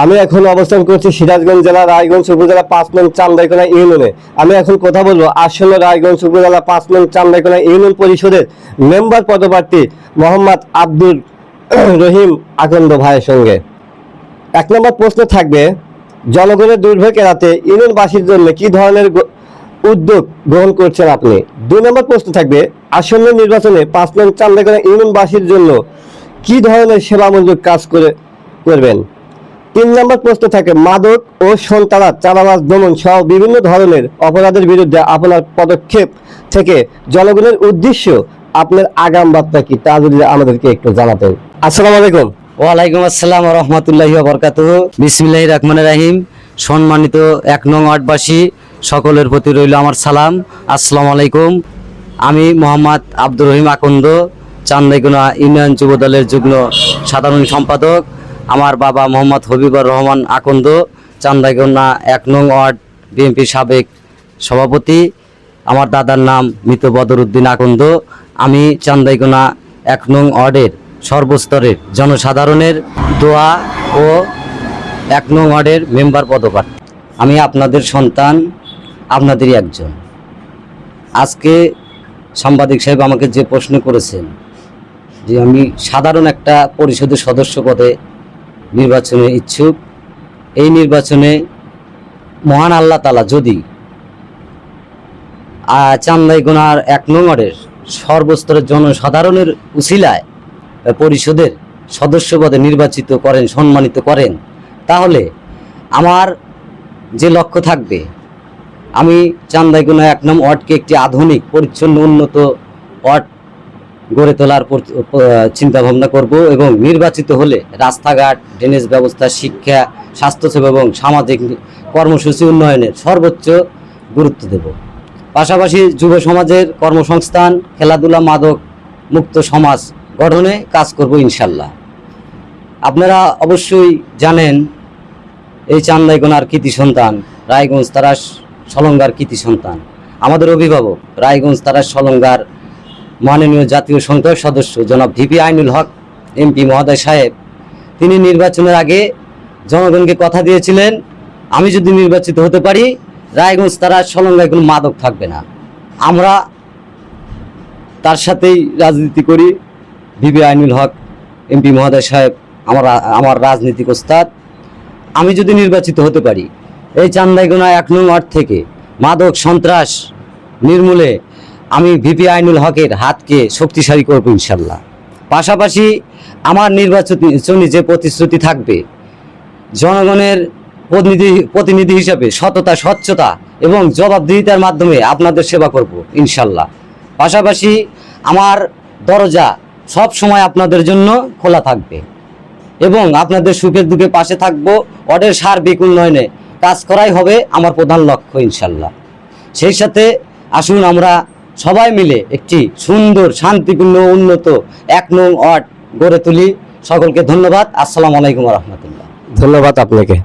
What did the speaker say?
আমি এখন অবস্থান করছি সিরাজগঞ্জ জেলা রায়গঞ্জ উপজেলা ৫ নং চান্দাইকোনা ইউনিয়নে। আমি এখন কথা বলবো আসন্ন রায়গঞ্জ উপজেলা ৫ নং চান্দাইকোনা ইউনিয়ন পরিষদের মেম্বার পদপ্রার্থী মোহাম্মদ আব্দুর রহিম আকন্দ ভাইয়ের সঙ্গে। ১ নম্বর প্রশ্ন থাকবে, জনগণের দুর্ভোগ এড়াতে ইউনিয়নবাসীর জন্য কি ধরনের উদ্যোগ গ্রহণ করছেন আপনি? ২ নম্বর প্রশ্ন থাকবে, আসন্ন নির্বাচনে ৫ নং চান্দাইকোনা ইউনিয়নবাসীর জন্য কি ধরনের সেবামূলক কাজ করবেন? ৩ নম্বর প্রশ্ন থাকে, মাদক ও সন্ত্রাস, চাঁদাবাজ, দমন সহ বিভিন্ন ধরনের অপরাধের বিরুদ্ধে আপনার পদক্ষেপ থেকে জনগণের উদ্দেশ্য আপনার আগাম বার্তা কি, তা যদি আমাদেরকে একটু জানাতেন। আসসালামু আলাইকুম। ওয়ালাইকুম আসসালাম ওয়া রাহমাতুল্লাহি ওয়া বারাকাতুহু। বিসমিল্লাহির রহমানির রহিম। সম্মানিত ১ নং ওয়ার্ডবাসী সকলের প্রতি রইল আমার সালাম। আসসালামু আলাইকুম। আমি মোহাম্মদ আব্দুর রহিম আকন্দ, চান্দাইকোনা ইউনিয়ন যুব দলের যুগ্ম সাধারণ সম্পাদক। আমার বাবা মোহাম্মদ হবিবুর রহমান আকন্দ, চান্দাইকোনা ১ নং ওয়ার্ড বিএনপি সাবেক সভাপতি। আমার দাদার নাম মৃত বদরউদ্দিন আকন্দ। আমি চান্দাইকোনা ১ নং ওয়ার্ডের সর্বস্তরের জনসাধারণের দোয়া ও ১ নং ওয়ার্ডের মেম্বার পদপ্রার্থী। আমি আপনাদের সন্তান, আপনাদেরই একজন। আজকে সাংবাদিক সাহেব আমাকে যে প্রশ্ন করেছেন যে আমি সাধারণ একটা পরিষদের সদস্য পদে নির্বাচনে ইচ্ছুক, এই নির্বাচনে মহান আল্লাহ তাআলা যদি চান্দাইকোনার ১ নং ওয়ার্ডের সর্বস্তরের জনসাধারণের উছিলায় পরিষদের সদস্য পদে নির্বাচিত করেন, সম্মানিত করেন, তাহলে আমার যে লক্ষ্য থাকবে, আমি চান্দাইকোনা ১ নং ওয়ার্ডকে একটি আধুনিক, পরিচ্ছন্ন, উন্নত ওয়ার্ড গড়ে তোলার চিন্তাভাবনা করব এবং নির্বাচিত হলে রাস্তাঘাট, ড্রেনেজ ব্যবস্থা, শিক্ষা, স্বাস্থ্যসেবা এবং সামাজিক কর্মসূচি উন্নয়নের সর্বোচ্চ গুরুত্ব দেব। পাশাপাশি যুব সমাজের কর্মসংস্থান, খেলাধুলা, মাদক মুক্ত সমাজ গঠনে কাজ করব ইনশাল্লাহ। আপনারা অবশ্যই জানেন এই চান্দাইকোনার কৃতি সন্তান, রায়গঞ্জ তারাস সলঙ্গার কৃতি সন্তান, আমাদের অভিভাবক রায়গঞ্জ তারাস সলঙ্গার মাননীয় জাতীয় সংসদ সদস্য জনাব ভিপি আইনুল হক এমপি মহোদয় সাহেব, তিনি নির্বাচনের আগে জনগণকে কথা দিয়েছিলেন, আমি যদি নির্বাচিত হতে পারি রায়গঞ্জ তারাস সলঙ্গায় কোনো মাদক থাকবে না। আমরা তার সাথেই রাজনীতি করি। ভিপি আইনুল হক এমপি মহোদয় সাহেব আমার রাজনীতিক ওস্তাদ। আমি যদি নির্বাচিত হতে পারি এই চান্দাইকোনা ১ নং ওয়ার্ড থেকে মাদক সন্ত্রাস নির্মূলে আমি ভিপি আইনুল হকের হাতকে শক্তিশালী করব ইনশাল্লাহ। পাশাপাশি আমার নির্বাচনী যে প্রতিশ্রুতি থাকবে, জনগণের প্রতিনিধি হিসাবে সততা, স্বচ্ছতা এবং জবাবদিহিতার মাধ্যমে আপনাদের সেবা করব ইনশাল্লাহ। পাশাপাশি আমার দরজা সব সময় আপনাদের জন্য খোলা থাকবে এবং আপনাদের সুখের দুঃখে পাশে থাকব। ওয়ার্ডের সার্বিক উন্নয়নে কাজ করাই হবে আমার প্রধান লক্ষ্য ইনশাল্লাহ। সেই সাথে আসুন আমরা সবাই মিলে একটি সুন্দর, শান্তিপূর্ণ, উন্নত ১ নং ওয়ার্ড গড়ে তুলি। সকলকে ধন্যবাদ। আসসালামু আলাইকুম ওয়া রাহমাতুল্লাহ। ধন্যবাদ আপনাকে।